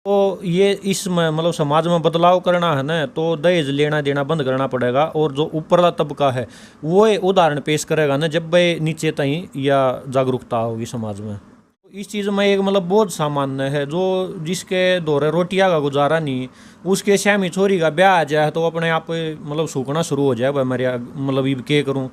तो ये इसमें मतलब समाज में बदलाव करना है ना, तो दहेज लेना देना बंद करना पड़ेगा। और जो ऊपरला तबका है वो उदाहरण पेश करेगा ना, जब भाई नीचे तहीं या जागरूकता होगी समाज में। इस चीज़ में एक मतलब बहुत सामान्य है, जो जिसके दौरे रोटियां का गुजारा नहीं, उसके श्यामी छोरी का ब्याह आ जाए तो अपने आप मतलब सूखना शुरू हो जाए। भाई मेरे मतलब ये क्या करूँ।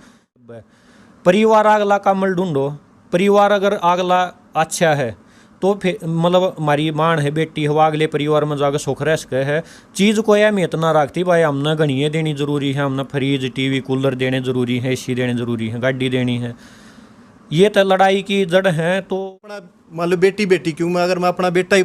परिवार अगला कमल ढूंढो। परिवार अगर अगला अच्छा है तो फिर मतलब हमारी मान है बेटी है, वो अगले परिवार में जाकर सुख रह सके है। चीज़ को अहमियत ना रखती भाई हमने घड़ियाँ देनी जरूरी है, हमने फ्रिज टीवी कूलर देने जरूरी है, एसी देने जरूरी है, गाड़ी देनी है। ये तो लड़ाई की जड़ है। तो अपना मान लो बेटी बेटी क्यों, मैं अगर मैं अपना बेटा ही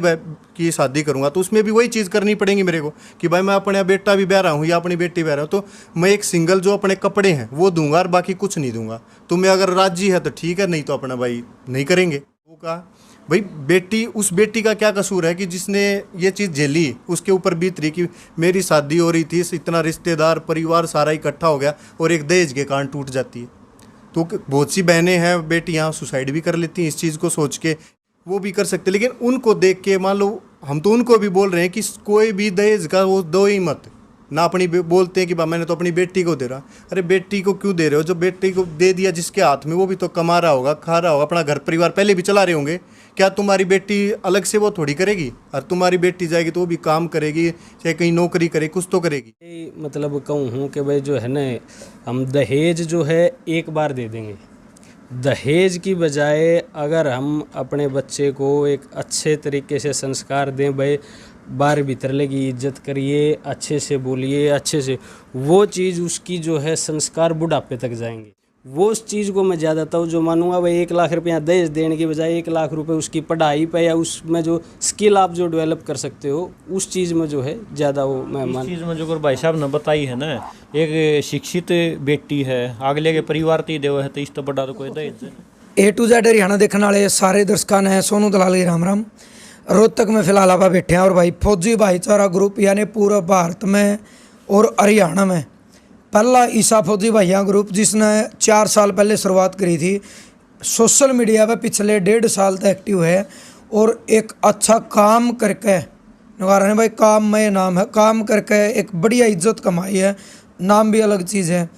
की शादी करूंगा तो उसमें भी वही चीज़ करनी पड़ेगी मेरे को कि भाई मैं अपने बेटा भी ब्याह रहा हूँ या अपनी बेटी ब्याह रहा हूँ, तो मैं एक सिंगल जो अपने कपड़े हैं वो दूंगा और बाकी कुछ नहीं दूंगा। तुम्हें अगर राजी है तो ठीक है, नहीं तो अपना भाई नहीं करेंगे। वो कहा भाई बेटी, उस बेटी का क्या कसूर है कि जिसने ये चीज़ झेली, उसके ऊपर बीत रही कि मेरी शादी हो रही थी, इतना रिश्तेदार परिवार सारा इकट्ठा हो गया और एक दहेज के कारण टूट जाती है। तो बहुत सी बहनें हैं बेटियां सुसाइड भी कर लेती हैं इस चीज़ को सोच के, वो भी कर सकते। लेकिन उनको देख के मान लो हम तो उनको भी बोल रहे हैं कि कोई भी दहेज का वो दो ही मत ना। अपनी बोलते हैं कि मैंने तो अपनी बेटी को दे रहा। अरे बेटी को क्यों दे रहे हो? जो बेटी को दे दिया जिसके हाथ में, वो भी तो कमा रहा होगा, खा रहा होगा, अपना घर परिवार पहले भी चला रहे होंगे। क्या तुम्हारी बेटी अलग से वो थोड़ी करेगी? और तुम्हारी बेटी जाएगी तो वो भी काम करेगी, चाहे कहीं नौकरी करे, कुछ तो करेगी। मतलब कहूँ हूँ कि भाई जो है ना, हम दहेज जो है एक बार दे देंगे। दहेज की बजाय अगर हम अपने बच्चे को एक अच्छे तरीके से संस्कार दें, भाई बाहर भीतर लगी इज्जत करिए, अच्छे से बोलिए, अच्छे से, वो चीज़ उसकी जो है संस्कार बुढ़ापे तक जाएंगे। वो उस चीज़ को मैं ज़्यादातर जो मानूंगा, भाई 1 लाख रुपया दहेज देने की बजाय 1 लाख रुपए उसकी पढ़ाई पे या उसमें जो स्किल आप जो डेवलप कर सकते हो उस चीज़ में जो है ज़्यादा वो मैं इस चीज़ में जो भाई साहब ने बताई है ना, एक शिक्षित बेटी है अगले के परिवार ती देव है, तो इस तो बड़ा तो कोई दहेज। A to Z हरियाणा देखने वाले सारे दर्शकों ने सोनू दलाल जी राम राम। रोहतक में फिलहाल आप बैठे हैं और भाई फौजी भाईचारा ग्रुप यानी पूरा भारत में और हरियाणा में पहला ईसा फौजी भाइया ग्रुप, जिसने 4 साल पहले शुरुआत करी थी, सोशल मीडिया पे पिछले 1.5 साल तक एक्टिव है और एक अच्छा काम करके नगारा भाई, काम में नाम है, काम करके एक बढ़िया इज्जत कमाई है। नाम भी अलग चीज़ है।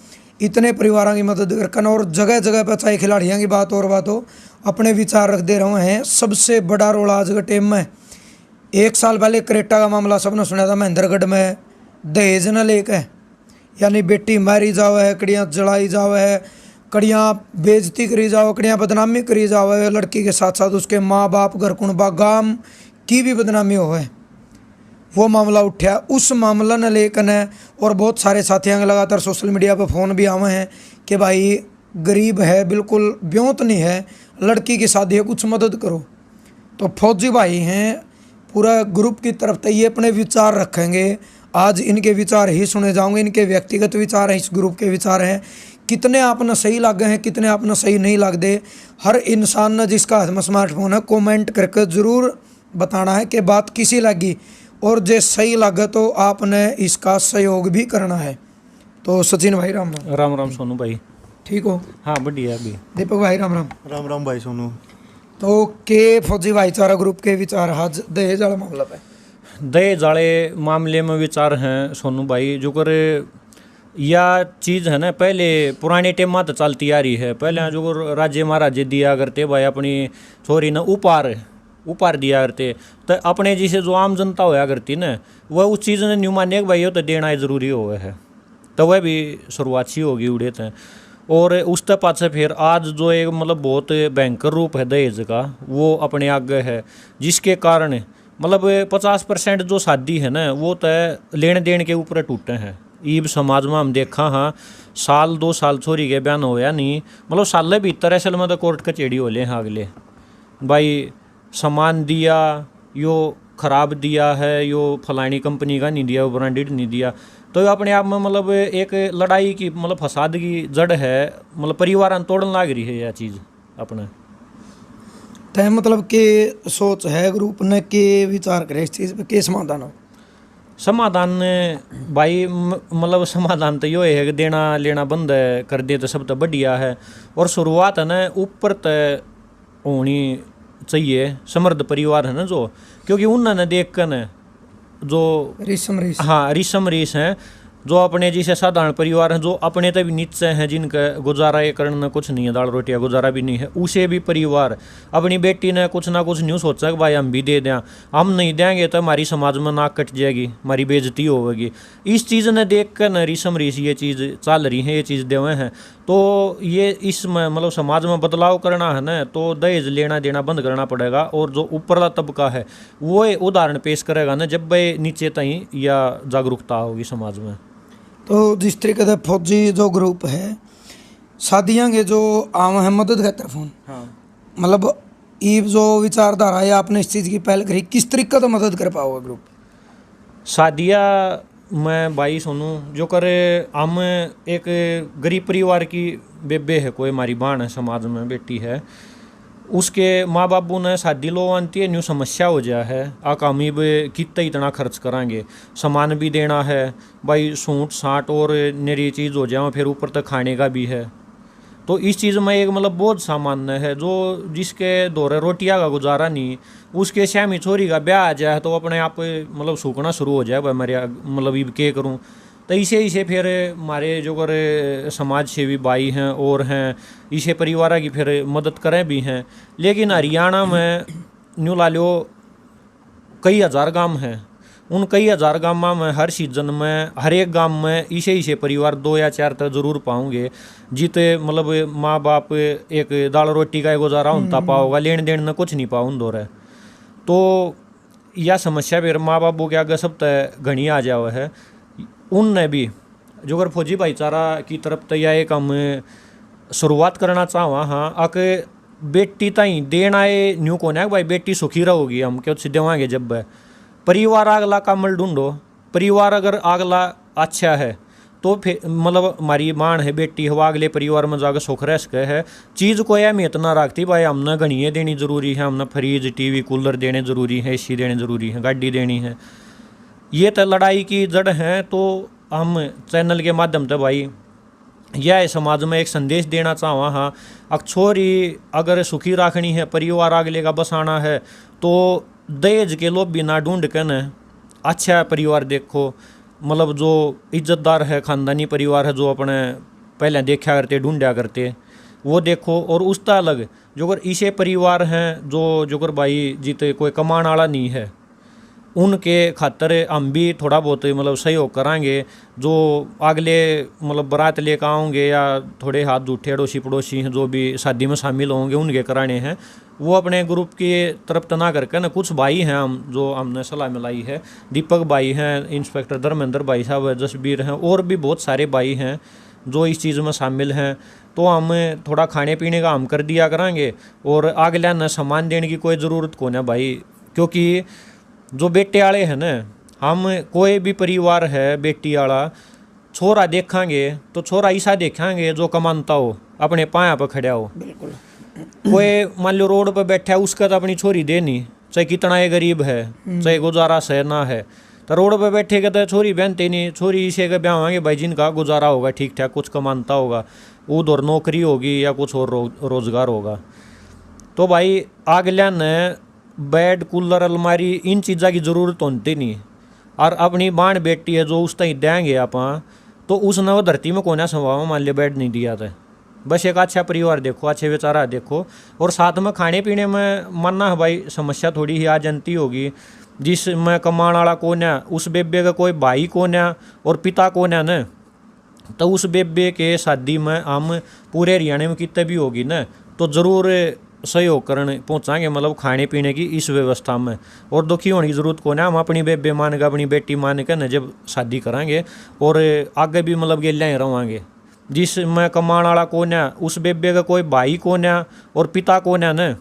इतने परिवारों की मदद करके और जगह जगह पर, चाहे खिलाड़ियों की बात और बात हो, अपने विचार रख दे रहे हैं। सबसे बड़ा रोल आज के टाइम में, 1 साल पहले करेटा का मामला सबने सुना था, महेंद्रगढ़ में दहेज न लेके यानी बेटी मारी जावे है, कड़ियाँ जलाई जावे है, कड़ियाँ बेइज्जती करी जाओ, कड़ियाँ बदनामी करी जावे है, लड़की के साथ साथ उसके माँ बाप, घर कुणबा, गांव की भी बदनामी हो है। वो मामला उठा, उस मामला ने लेकर है और बहुत सारे साथियों के लगातार सोशल मीडिया पर फ़ोन भी आवे हैं कि भाई गरीब है, बिल्कुल ब्योंत नहीं है, लड़की की शादी है, कुछ मदद करो। तो फौजी भाई हैं पूरा ग्रुप की तरफ से ये अपने विचार रखेंगे। आज इनके विचार ही सुने जाओगे, इनके व्यक्तिगत विचार हैं, इस ग्रुप के विचार हैं। कितने आपने सही लगे हैं, कितने आपने सही नहीं लगते, हर इंसान ने जिसका हाथ में स्मार्टफोन है कमेंट करके ज़रूर बताना है कि बात किसी लगी, और जो सही लगे तो आपने इसका सहयोग भी करना है। तो सचिन भाई राम राम। राम राम सोनू भाई, ठीक हो? हाँ बढ़िया। अभी दीपक भाई राम राम। राम राम भाई सोनू। तो के फौजी भाईचारा ग्रुप के विचार आज दहेज वाला मामला पे? दहेज वाले मामले में विचार हैं सोनू भाई, जो कर यह चीज़ है ना, पहले पुराने टाइम में तो चलती आ रही है। पहले जो राज्य महाराजे दिया करते भाई अपनी छोरी ना उपहार दिया करते, तो अपने जैसे जो आम जनता होया करती ना, वह उस चीज़ ने न्यू मान्य भाई तो देना ज़रूरी हो है, तो वह भी शुरुआत सी होगी उड़े थे। और उसके पास फिर आज जो एक मतलब बहुत भयंकर रूप है दहेज का, वो अपने आगे है, जिसके कारण मतलब 50% जो शादी है ना, वो तो लेन देन के ऊपर टूटे हैं। ईब समाज में हम देखा हाँ, 1-2 साल छोरी के बयान होया नहीं, मतलब साल भीतर असल में तो कोर्ट कचेड़ी हो ले हैं अगले भाई, सामान दिया यो ख़राब दिया है, यो फलानी कंपनी का नहीं दिया, वो ब्रांडेड नहीं दिया, तो अपने आप में मतलब एक लड़ाई की मतलब फसाद की जड़ है, मतलब परिवार तोड़न लग रही है यह चीज़ अपने। तय मतलब के सोच है ग्रुप ने के विचार करे इस चीज़ पे, के समाधान हो? समाधान भाई मतलब समाधान तो यो है कि देना लेना बंद कर दे तो सब तो बढ़िया है। और शुरुआत है ना ऊपर तय होनी चाहिए, समृद्ध परिवार है ना जो, क्योंकि उन्होंने देख कर न जो रिसम रिस हाँ रिसम रीस हैं, जो अपने जैसे साधारण परिवार हैं, जो अपने तभी नीचे हैं, जिनका गुजारा ये करना कुछ नहीं है, दाल रोटियाँ गुजारा भी नहीं है, उसे भी परिवार अपनी बेटी ने कुछ ना कुछ न्यू सोचा कि भाई हम भी दे दें, हम नहीं देंगे तो हमारी समाज में नाक कट जाएगी, हमारी बेइज्जती होगी। इस चीज़ ने देख कर न रिसम रीस ये चीज़ चल रही है, ये चीज़ देवे हैं। तो ये इसमें मतलब समाज में बदलाव करना है ना, तो दहेज लेना देना बंद करना पड़ेगा, और जो ऊपरला तबका है वो उदाहरण पेश करेगा ना जब भाई नीचे तई या जागरूकता होगी समाज में। तो जिस तरीके से फौजी जो ग्रुप है शादियाँ के जो आम है मदद के तरफ हाँ मतलब ये जो विचारधारा है आपने इस चीज़ की पहल करी, किस तरीके से मदद कर पाओगे ग्रुप? शादिया मैं भाई सुनूं जो करे, हम एक गरीब परिवार की बेबे है, कोई हमारी बहन है समाज में बेटी है, उसके माँ बापू ने शादी लो आती है, न्यू समस्या हो जाए है, आकामी कितना इतना खर्च करांगे, सामान भी देना है भाई, सूट साट और नरी चीज़ हो जाए, फिर ऊपर तक खाने का भी है। तो इस चीज़ में एक मतलब बहुत सामान्य है, जो जिसके दौरे रोटियां का गुजारा नहीं, उसके श्यामी छोरी का ब्याह आ जाए तो अपने आप मतलब सूखना शुरू हो जाए, भाई मेरे मतलब ये के करूँ। तो इसे फिर हमारे जो कर समाज सेवी भाई हैं और हैं, इसे परिवार की फिर मदद करें भी हैं। लेकिन हरियाणा में न्यू ला लो कई हज़ार गांव हैं, उन कई हज़ार गाँव में हर सीजन में हर एक गांव में इसे परिवार 2 या 4 तक जरूर पाओगे, जीते मतलब माँ बाप एक दाल रोटी का गुजारा उनता पाओगा, लेन देन में कुछ नहीं पाऊँ दो रहे। तो यह समस्या फिर माँ बापू के आगे सब तय घनी आ जाओ है। उनने भी जो अगर फौजी भाईचारा की तरफ तैयार एक हम शुरुआत करना चाहवा, हाँ आके बेटी ताई देना है न्यू को ना भाई बेटी सुखी रहोगी, हम क्यों देवाएंगे जब परिवार अगला कमल ढूंढो, परिवार अगर अगला अच्छा है तो फिर मतलब हमारी मान है बेटी हवा अगले परिवार में जाकर सुख रह सके है। चीज़ को अहमियत ना रखती भाई हमने घनिए देनी ज़रूरी है, हमने फ्रिज टीवी कूलर देने ज़रूरी है, एसी देने ज़रूरी है, गाड़ी देनी है, ये तो लड़ाई की जड़ है। तो हम चैनल के माध्यम से भाई यह समाज में एक संदेश देना चाहवा, हाँ अक्षोरी अगर सुखी रखनी है, परिवार अगले का बसाना है, तो दहेज के लोग भी ना ढूंढ कर न अच्छा परिवार देखो, मतलब जो इज्जतदार है, ख़ानदानी परिवार है, जो अपने पहले देखा करते ढूंढा करते वो देखो। और उसका अलग जो अगर इसे परिवार हैं जो अगर भाई जीते कोई कमाने वाला नहीं है, उनके खातर हम भी थोड़ा बहुत मतलब सहयोग करांगे, जो अगले मतलब बारात लेकर आओगे या थोड़े हाथ जूठे अड़ोसी पड़ोसी हैं जो भी शादी में शामिल होंगे उनके कराने हैं, वो अपने ग्रुप की तरफ तना करके ना कुछ भाई हैं हम जो हमने सलाह मिलाई है, दीपक भाई हैं, इंस्पेक्टर धर्मेंद्र भाई साहब है, जसबीर हैं, और भी बहुत सारे भाई हैं जो इस चीज़ में शामिल हैं। तो हम थोड़ा खाने पीने का हम कर दिया करांगे, और अगला न सामान देने की कोई ज़रूरत को ना भाई, क्योंकि जो बेटे वाले हैं ना, हम कोई भी परिवार है बेटी वाला छोरा देखेंगे तो छोरा ऐसा देखेंगे जो कमानता हो, अपने पाया पर खड़ा हो। बिल्कुल। कोई मान लो रोड पर बैठा है, उसका तो अपनी छोरी देनी, चाहे कितना ये गरीब है, चाहे गुजारा सह ना है, तो रोड पर बैठेगा तो छोरी बहनते नहीं, छोरी इसे के ब्याह होंगे भाई जिनका गुजारा होगा ठीक ठाक, कुछ कमानता होगा, उधर नौकरी होगी या कुछ और रोजगार होगा। तो भाई अगला ने बेड कूलर अलमारी इन चीज़ों की ज़रूरत होती नहीं, और अपनी बाण बेटी है जो उस तक देंगे आप, तो उसने वो धरती में कोना संभाव मान लिया बेड नहीं दिया था, बस एक अच्छा परिवार देखो, अच्छे बेचारा देखो, और साथ में खाने पीने में मानना है भाई समस्या थोड़ी ही आ जानती होगी, जिसमें कमाने वाला कौन है, उस बेबे का कोई भाई कौन है और पिता कौन है न, तो उस बेबे के शादी में हम पूरे हरियाणा में कितने भी होगी न, तो ज़रूर सहयोग करने पहुँचाएंगे, मतलब खाने पीने की इस व्यवस्था में। और दुखी होने की ज़रूरत को ना, हम अपनी बेबे मान के अपनी बेटी मान के न जब शादी करांगे, और आगे भी मतलब गेलियाँ ही रहेंगे, जिसमें कमाने वाला कौन है, उस बेबे का कोई भाई कौन है और पिता कौन है न,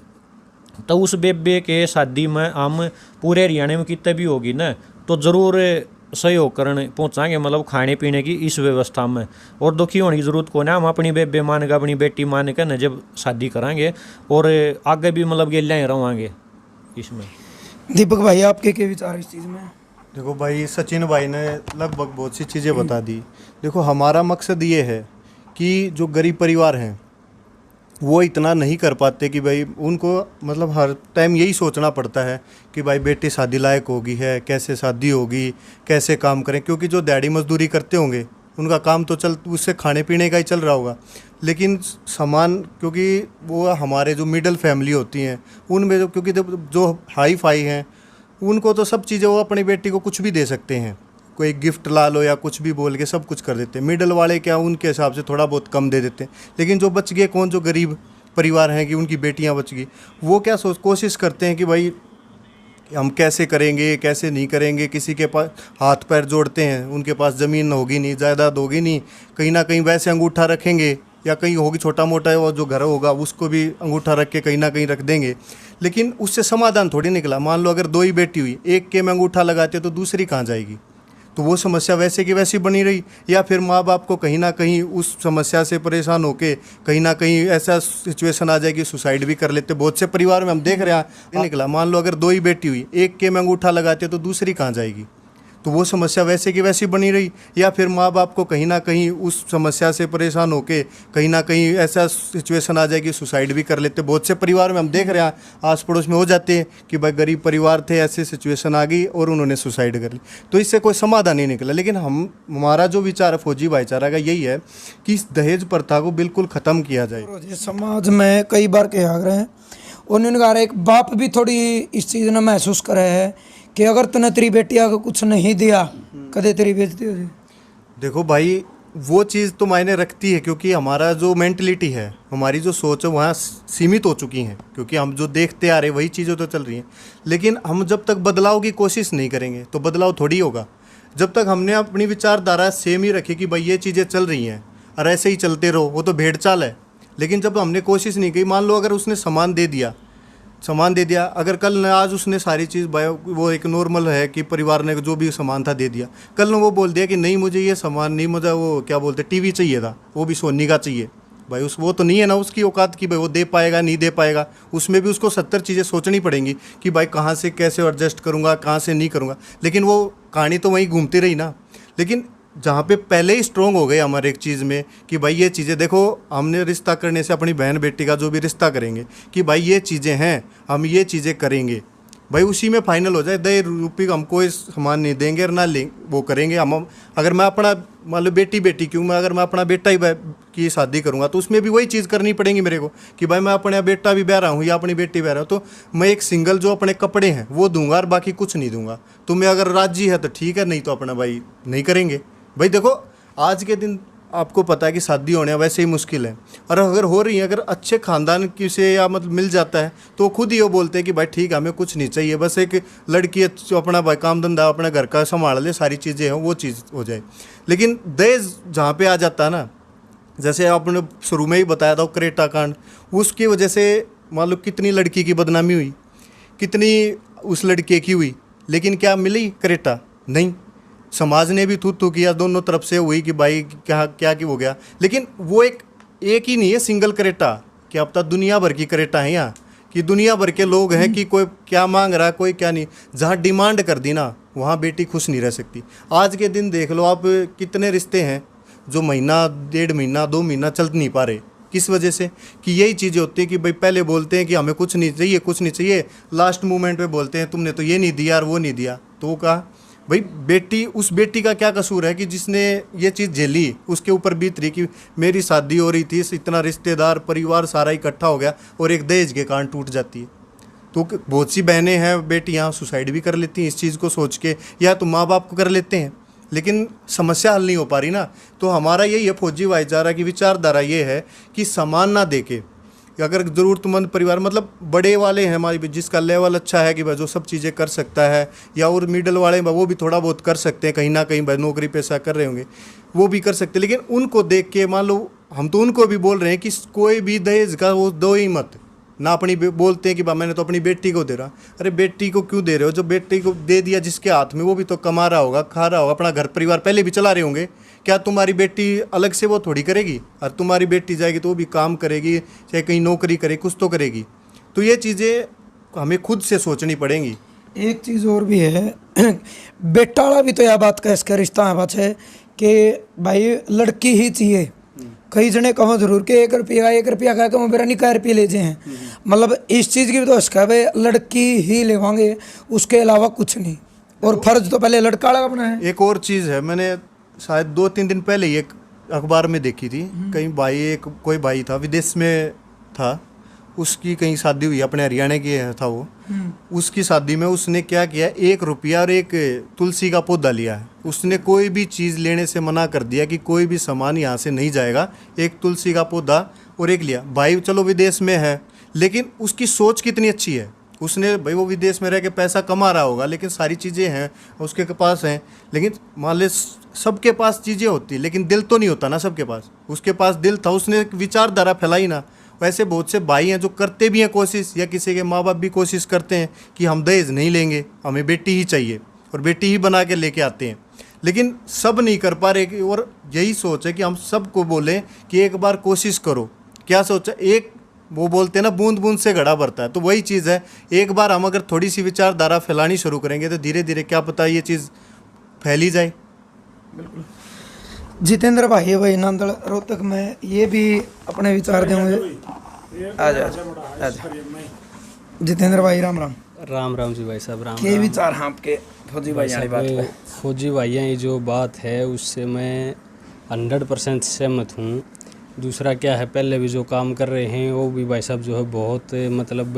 तो उस बेबे के शादी में हम पूरे हरियाणा में कितने भी होगी न, तो ज़रूर सहयोग करने पहुँचाएंगे, मतलब खाने पीने की इस व्यवस्था में। और दुखी होने की ज़रूरत को ना, हम अपनी बेबे मान के अपनी बेटी मान के न जब शादी करांगे, और आगे भी मतलब गेलियाँ ही रहेंगे इसमें। दीपक भाई आपके क्या विचार इस चीज़ में? देखो भाई, सचिन भाई ने लगभग बहुत सी चीज़ें बता दी। देखो हमारा मकसद ये है कि जो गरीब परिवार हैं वो इतना नहीं कर पाते कि भाई उनको मतलब हर टाइम यही सोचना पड़ता है कि भाई बेटी शादी लायक होगी है, कैसे शादी होगी, कैसे काम करें, क्योंकि जो दिहाड़ी मजदूरी करते होंगे उनका काम तो चल उससे खाने पीने का ही चल रहा होगा, लेकिन सामान क्योंकि वो हमारे जो मिडिल फैमिली होती हैं उनमें क्योंकि जो हाई फाई हैं उनको तो सब चीज़ें वो अपनी बेटी को कुछ भी दे सकते हैं, कोई गिफ्ट ला लो या कुछ भी बोल के सब कुछ कर देते हैं। मिडल वाले क्या उनके हिसाब से थोड़ा बहुत कम दे देते हैं, लेकिन जो बच गए कौन, जो गरीब परिवार हैं कि उनकी बेटियां बच गई, वो क्या कोशिश करते हैं कि भाई हम कैसे करेंगे कैसे नहीं करेंगे, किसी के पास हाथ पैर जोड़ते हैं, उनके पास ज़मीन होगी नहीं, जायदाद होगी नहीं, कहीं ना कहीं वैसे अंगूठा रखेंगे या कहीं होगी छोटा मोटा और जो घर होगा उसको भी अंगूठा रख के कहीं ना कहीं रख देंगे, लेकिन उससे समाधान थोड़ी निकला। मान लो अगर 2 ही बेटी हुई, एक के में अंगूठा लगाते तो दूसरी कहाँ जाएगी, तो वो समस्या वैसे की वैसी बनी रही। या फिर माँ बाप को कहीं ना कहीं उस समस्या से परेशान होके कहीं ना कहीं ऐसा सिचुएशन आ जाए कि सुसाइड भी कर लेते। बहुत से परिवार में हम देख रहे हैं निकला। मान लो अगर 2 ही बेटी हुई, एक के में अंगूठा लगाते तो दूसरी कहाँ जाएगी, तो वो समस्या वैसे की वैसी बनी रही। या फिर माँ बाप को कहीं ना कहीं उस समस्या से परेशान होके कहीं ना कहीं ऐसा सिचुएशन आ जाए कि सुसाइड भी कर लेते। बहुत से परिवार में हम देख रहे हैं आस पड़ोस में हो जाते हैं कि भाई गरीब परिवार थे, ऐसी सिचुएशन आ गई और उन्होंने सुसाइड कर ली, तो इससे कोई समाधान नहीं निकला। लेकिन हमारा जो विचार है फौजी भाईचारा का यही है कि इस दहेज प्रथा को बिल्कुल ख़त्म किया जाए। समाज में कई बार कहा गया है, उन्होंने कहा एक बाप भी थोड़ी इस चीज़ ने महसूस करे है कि अगर तूने तेरी बेटिया को कुछ नहीं दिया कदे तेरी बेइज्जती हो जाए। देखो भाई वो चीज़ तो मायने रखती है, क्योंकि हमारा जो मेंटलिटी है, हमारी जो सोच है वहाँ सीमित हो चुकी हैं, क्योंकि हम जो देखते आ रहे वही चीज़ें तो चल रही हैं। लेकिन हम जब तक बदलाव की कोशिश नहीं करेंगे तो बदलाव थोड़ी होगा। जब तक हमने अपनी विचारधारा सेम ही रखी कि भाई ये चीज़ें चल रही हैं और ऐसे ही चलते रहो, वो तो भेड़ चाल है। लेकिन जब हमने कोशिश नहीं की, मान लो अगर उसने सामान दे दिया, अगर कल न आज उसने सारी चीज़ वो एक नॉर्मल है कि परिवार ने जो भी सामान था दे दिया, कल न वो बोल दिया कि नहीं मुझे ये सामान नहीं, मुझे वो क्या बोलते टीवी चाहिए था, वो भी सोनी का चाहिए, भाई वो तो नहीं है ना उसकी औकात की भाई वो दे पाएगा नहीं दे पाएगा। उसमें भी उसको 70 चीज़ें सोचनी पड़ेंगी कि भाई कहाँ से कैसे एडजस्ट करूँगा, कहाँ से नहीं करूँगा। लेकिन वो कहानी तो वहीं घूमती रही ना। लेकिन जहाँ पे पहले ही स्ट्रॉन्ग हो गए हमारे एक चीज़ में कि भाई ये चीज़ें देखो, हमने रिश्ता करने से अपनी बहन बेटी का जो भी रिश्ता करेंगे कि भाई ये चीज़ें हैं, हम ये चीज़ें करेंगे, भाई उसी में फाइनल हो जाए। 10 रुपये हम कोई सामान नहीं देंगे और ना लेंगे, वो करेंगे हम। अगर मैं अपना मान लो बेटी क्यों, मैं अगर मैं अपना बेटा ही की शादी करूँगा तो उसमें भी वही चीज़ करनी पड़ेगी मेरे को कि भाई मैं अपना बेटा भी ब्याह रहा हूँ या अपनी बेटी ब्याह रहा हूँ, तो मैं एक सिंगल जो अपने कपड़े हैं वो दूंगा और बाकी कुछ नहीं दूंगा। तुम्हें अगर राजी है तो ठीक है, नहीं तो अपना भाई नहीं करेंगे। भाई देखो आज के दिन आपको पता है कि शादी होने वैसे ही मुश्किल है, और अगर हो रही है, अगर अच्छे ख़ानदान की से या मतलब मिल जाता है तो खुद ही वो बोलते हैं कि भाई ठीक है हमें कुछ नहीं चाहिए, बस एक लड़की जो अपना भाई काम धंधा अपने घर का संभाल ले, सारी चीज़ें हैं वो चीज़ हो जाए। लेकिन दहेज जहाँ पे आ जाता है ना, जैसे आपने शुरू में ही बताया था क्रेटा कांड, उसकी वजह से मान लो कितनी लड़की की बदनामी हुई, कितनी उस लड़के की हुई, लेकिन क्या मिली क्रेटा? नहीं। समाज ने भी थू किया, दोनों तरफ से हुई कि भाई क्या हो गया। लेकिन वो एक ही नहीं है सिंगल क्रेटा, कि अब तक दुनिया भर की क्रेटा है यहाँ, कि दुनिया भर के लोग हैं कि कोई क्या मांग रहा है कोई क्या नहीं। जहाँ डिमांड कर दी ना वहाँ बेटी खुश नहीं रह सकती। आज के दिन देख लो आप, कितने रिश्ते हैं जो महीना 1.5 महीना 2 महीना चल नहीं पा रहे। किस वजह से? कि यही चीज़ें होती हैं कि भाई पहले बोलते हैं कि हमें कुछ नहीं चाहिए, लास्ट मोमेंट पे बोलते हैं तुमने तो ये नहीं दिया और वो नहीं दिया। तो वो कहा भाई उस बेटी का क्या कसूर है कि जिसने ये चीज़ झेली, उसके ऊपर बीत रही कि मेरी शादी हो रही थी, इतना रिश्तेदार परिवार सारा इकट्ठा हो गया और एक दहेज के कारण टूट जाती है। तो बहुत सी बहनें हैं बेटियाँ सुसाइड भी कर लेती हैं इस चीज़ को सोच के, या तो माँ बाप को कर लेते हैं, लेकिन समस्या हल नहीं हो पा रही ना। तो हमारा यही है फौजी भाईचारा की विचारधारा ये है कि सामान ना देके, अगर ज़रूरतमंद परिवार मतलब बड़े वाले हैं हमारी, जिसका लेवल अच्छा है कि भाई जो सब चीज़ें कर सकता है, या और मिडिल वाले वो भी थोड़ा बहुत कर सकते हैं, कहीं ना कहीं भाई नौकरी पैसा कर रहे होंगे वो भी कर सकते हैं। लेकिन उनको देख के मान लो हम तो उनको भी बोल रहे हैं कि कोई भी दहेज का वो दो ही मत ना। अपनी बोलते हैं कि भाई मैंने तो अपनी बेटी को दे रहा, अरे बेटी को क्यों दे रहे हो? जो बेटी को दे दिया जिसके हाथ में, वो भी तो कमा रहा होगा, खा रहा होगा, अपना घर परिवार पहले भी चला रहे होंगे। क्या तुम्हारी बेटी अलग से वो थोड़ी करेगी? और तुम्हारी बेटी जाएगी तो वो भी काम करेगी, चाहे कहीं नौकरी करे, कुछ तो करेगी। तो ये चीज़ें हमें खुद से सोचनी पड़ेंगी। एक चीज़ और भी है बेटा वाला भी तो यह बात का इसका रिश्ता है बात है कि भाई लड़की ही चाहिए, कई जने कहो जरूर कि 1 रुपया का कहो मेरा नहीं कै रुपये ले जाए हैं। मतलब इस चीज़ की भी तो है भाई, लड़की ही लेवांगे उसके अलावा कुछ नहीं, और फर्ज तो पहले लड़का वाला अपना है। एक और चीज़ है, मैंने शायद 2-3 दिन पहले ही एक अखबार में देखी थी। कहीं कोई भाई था, विदेश में था, उसकी कहीं शादी हुई, अपने हरियाणा की था वो। उसकी शादी में उसने क्या किया, 1 रुपया और एक तुलसी का पौधा लिया है। उसने कोई भी चीज़ लेने से मना कर दिया कि कोई भी सामान यहाँ से नहीं जाएगा, एक तुलसी का पौधा और एक लिया। भाई चलो विदेश में है, लेकिन उसकी सोच कितनी अच्छी है। उसने भाई वो विदेश में रह के पैसा कमा रहा होगा, लेकिन सारी चीज़ें हैं उसके पास हैं, लेकिन मान ले सबके पास चीज़ें होती, लेकिन दिल तो नहीं होता ना सबके पास। उसके पास दिल था, उसने विचारधारा फैलाई ना। वैसे बहुत से भाई हैं जो करते भी हैं कोशिश, या किसी के माँ बाप भी कोशिश करते हैं कि हम दहेज नहीं लेंगे, हमें बेटी ही चाहिए, और बेटी ही बना के लेके आते हैं, लेकिन सब नहीं कर पा रहे। और यही सोच है कि हम सबको बोलें कि एक बार कोशिश करो। क्या सोचा, एक वो बोलते हैं ना, बूंद बूंद से घड़ा भरता है, तो वही चीज़ है। एक बार हम अगर थोड़ी सी विचारधारा फैलानी शुरू करेंगे तो धीरे धीरे क्या पता ये चीज़ फैली जाए। जितेंद्र भाई भाई नांदड़ रोहतक में ये भी अपने विचार देंगे। आ जा जितेंद्र भाई, राम राम। राम राम जी भाई साहब, राम के विचार हैं आपके फौजी भाई वाली बात पे? फौजी भाइयों की जो बात है उससे मैं 100% सहमत हूँ। दूसरा क्या है, पहले भी जो काम कर रहे हैं वो भी भाई साहब जो है बहुत मतलब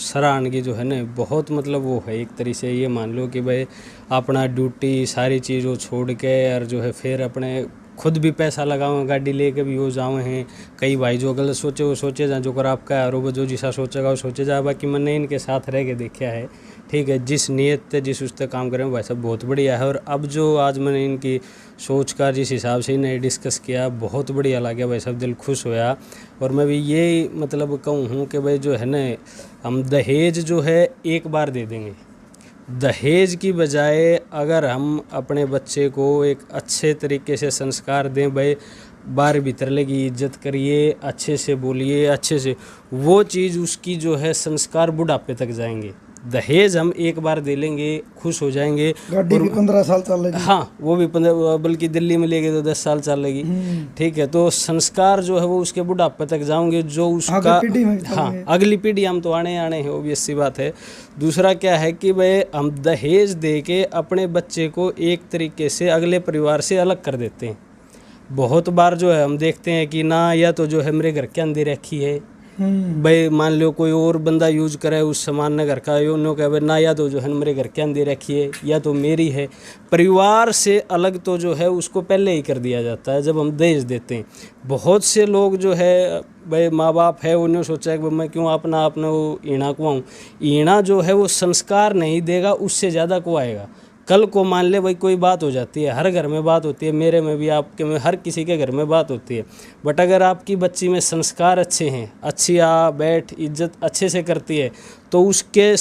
सराहन की जो है ना, बहुत मतलब वो है। एक तरीके से ये मान लो कि भाई अपना ड्यूटी सारी चीज़ वो छोड़ के और जो है फिर अपने खुद भी पैसा लगाओ, गाड़ी लेके भी वो जाओ हैं। कई भाई जो गलत सोचे वो सोचे जा, जो कर आपका है, और जो जिसा सोचेगा वो सोचे जा। बाकी मैंने इनके साथ रह के देखा है, ठीक है, जिस नीयत से जिस उस काम करें भाई साहब बहुत बढ़िया है। और अब जो आज मैंने इनकी सोच का जिस हिसाब से इन्हें डिस्कस किया, बहुत बढ़िया लगा भाई साहब, दिल खुश होया। और मैं भी ये मतलब कहूँ हूँ कि भाई जो है ना, हम दहेज जो है एक बार दे देंगे। दहेज की बजाय अगर हम अपने बच्चे को एक अच्छे तरीके से संस्कार दें, भाई बाहर भीतर लगी इज्जत करिए, अच्छे से बोलिए, अच्छे से, वो चीज़ उसकी जो है संस्कार बुढ़ापे तक जाएंगे। दहेज हम एक बार दे लेंगे, खुश हो जाएंगे। गाड़ी भी 15 साल चलेगी। हाँ, वो भी 15, बल्कि दिल्ली में लेंगे तो 10 साल चलेगी, ठीक है। तो संस्कार जो है वो उसके बुढ़ापे तक जाओगे, जो उसका हाँ अगली पीढ़ी हम तो आने हैं, वो भी अच्छी बात है। दूसरा क्या है कि भाई हम दहेज दे के अपने बच्चे को एक तरीके से अगले परिवार से अलग कर देते हैं। बहुत बार जो है हम देखते हैं कि ना, या तो जो है मेरे घर के अंदर रखी है, भाई मान लो कोई और बंदा यूज करे उस सामान ने घर का, यूँ कहे ना, या तो जो है मेरे घर के अंदर रखी है, या तो मेरी है। परिवार से अलग तो जो है उसको पहले ही कर दिया जाता है जब हम दहेज देते हैं। बहुत से लोग जो है भाई माँ बाप है, उन्होंने सोचा कि मैं क्यों अपना वो ईणा कुआऊँ। ईणा जो है वो संस्कार नहीं देगा, उससे ज़्यादा को आएगा। कल को मान ले भाई कोई बात हो जाती है, हर घर में बात होती है, मेरे में भी, आपके में, हर किसी के घर में बात होती है। बट अगर आपकी बच्ची में संस्कार अच्छे हैं, अच्छी आ बैठ इज्जत अच्छे से करती है, तो उसके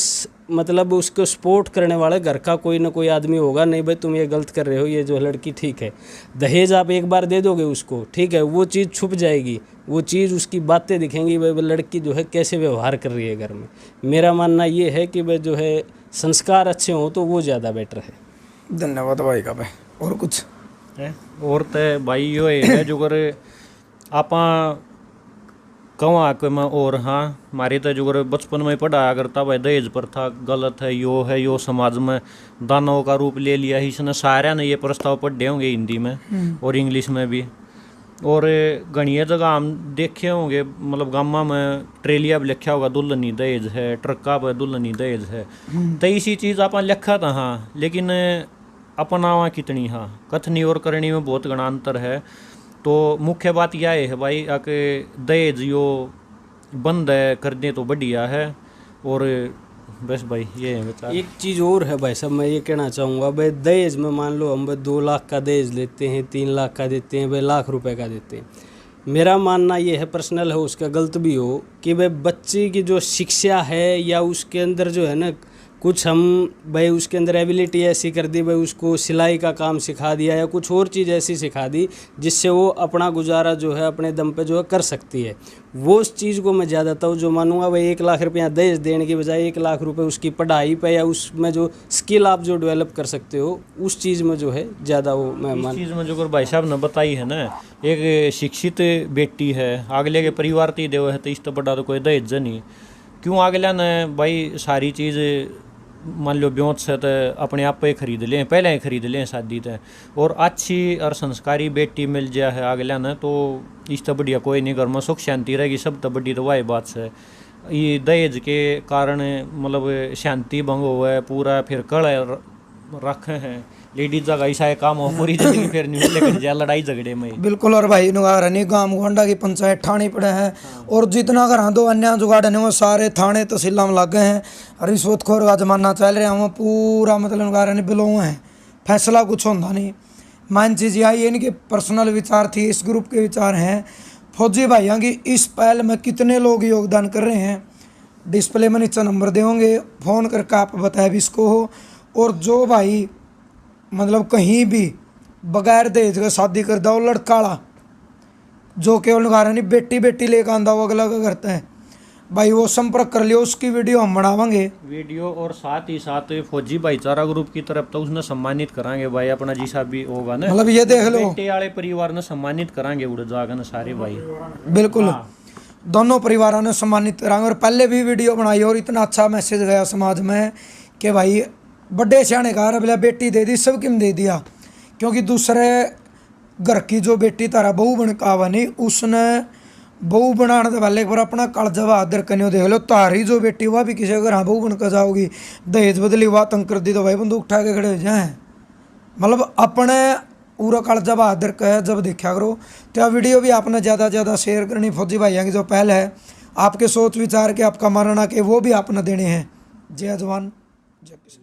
मतलब उसको सपोर्ट करने वाले घर का कोई ना कोई आदमी होगा, नहीं भाई तुम ये गलत कर रहे हो, ये जो लड़की ठीक है। दहेज आप एक बार दे दोगे उसको, ठीक है, वो चीज़ छुप जाएगी, वो चीज़ उसकी बातें दिखेंगी, भाई लड़की जो है कैसे व्यवहार कर रही है घर में। मेरा मानना ये है कि भाई जो है संस्कार अच्छे हों तो वो ज़्यादा बेटर है। धन्यवाद भाई का भाई। और कुछ है और तो भाई यो है जो कर आपा कहाँ के मैं, और हाँ मारी तो जो कर बचपन में पढ़ाया करता भाई दहेज प्रथा गलत है, यो समाज में दानव का रूप ले लिया। इसने सारे ने ये प्रस्ताव पढ़े होंगे हिंदी में और इंग्लिश में भी, और घनी जगह हम देखे होंगे, मतलब गामा में ट्रेलिया भी लिखा होगा दुल्हनी दहेज है, ट्रक्का पर दुल्हनी दहेज है। तो इसी चीज़ अपन लिखा था हाँ, लेकिन अपनावा कितनी हाँ, कथनी और करनी में बहुत घना अंतर है। तो मुख्य बात यह है भाई आके दहेज यो बंद है कर दें तो बढ़िया है। और बस भाई ये है विचार। एक चीज़ और है भाई साहब, मैं ये कहना चाहूँगा, भाई दहेज में मान लो हम 2 लाख का दहेज लेते हैं, 3 लाख का देते हैं, भाई लाख रुपए का देते हैं। मेरा मानना ये है, पर्सनल है, उसका गलत भी हो, कि भाई बच्चे की जो शिक्षा है या उसके अंदर जो है ना कुछ हम भाई उसके अंदर एबिलिटी ऐसी कर दी भाई, उसको सिलाई का काम सिखा दिया या कुछ और चीज़ ऐसी सिखा दी जिससे वो अपना गुजारा जो है अपने दम पे जो है कर सकती है। वो उस चीज़ को मैं ज़्यादा जो मानूंगा भाई 1 लाख रुपया दहेज देने की बजाय 1 लाख रुपए उसकी पढ़ाई पे या उसमें जो स्किल आप जो डेवलप कर सकते हो उस चीज़ में जो है ज़्यादा वो मैं इस मान। चीज़ में जो भाई साहब ने बताई है ना, एक शिक्षित बेटी है, अगले के परिवार ती देव है तो इस तो बड़ा तो कोई दहेज नहीं क्यों अगला ने भाई सारी चीज़ मान लो ब्योत से तो अपने आप पे खरीद लें, पहले ही खरीद लें शादी तय, और अच्छी और संस्कारी बेटी मिल जाए है अगला ने तो इस तो बढ़िया कोई नहीं, घर में सुख शांति रहेगी। सब तो बड़ी तो वही बात से ये दहेज के कारण मतलब शांति भंग हुआ है पूरा, फिर कड़ रखे हैं लेडीज जगह ऐसा काम हो पूरी जिंदगी फिर नहीं लेकर जाए लड़ाई झगड़े में। बिल्कुल। और भाई नुगारनी गांव गोंडा की पंचायत ठाणे पड़े हैं और जितना घर दो अन्य जुगाड़ है वो सारे थाने तहसीलों में लग गए हैं। रिश्वतखोर का जमाना चल रहा है, वो पूरा मतलब नुगारनी बिलो है, फैसला कुछ होता नहीं। मेन चीज़ यही है इनके पर्सनल विचार थी, इस ग्रुप के विचार हैं। फौजी भाइयों की इस पहल में कितने लोग योगदान कर रहे हैं डिस्प्ले में नीचे नंबर देंगे, फ़ोन करके आप बताए भी इसको हो। और जो भाई मतलब कहीं भी बगैर दहेज का शादी कर दो लड़काड़ा जो केवल गारनी बेटी बेटी लेकर आंदा वो अगला करता है भाई, वो संपर्क कर लियो, उसकी वीडियो हम बनावांगे वीडियो। और साथ ही साथ फौजी भाईचारा ग्रुप की तरफ तो उसने सम्मानित करांगे भाई, अपना जिसा भी होगा ना मतलब ये देख लो बेटे वाले परिवार ने सम्मानित करांगे उड़ जाकर ना सारे भाई। बिल्कुल दोनों परिवारों ने सम्मानित करांगे। और पहले भी वीडियो बनाई और इतना अच्छा मैसेज गया समाज में कि भाई बड़े सियाने कहा बोला बेटी दे दी सब किम दे दिया, क्योंकि दूसरे घर की जो बेटी तारा बहू बन का नहीं उसने बहू बनाने से पहले एक बार अपना कालजा बहादुर कन्यो देख लो, तारी जो बेटी वह भी किसी घर बहू बन कर जाओगी दहेज बदली हुआ तंग कर दी तो भाई बंदूक उठा के खड़े हो जाए। मतलब अपने पूरा कालजा बहादुर कह जब देखा करो तो यह वीडियो भी आपने ज़्यादा से ज़्यादा शेयर करनी। फौजी भाइयों की जो पहल है आपके सोच विचार के आपका मानना के वो भी आपने देने हैं। जय जवान जय किसान।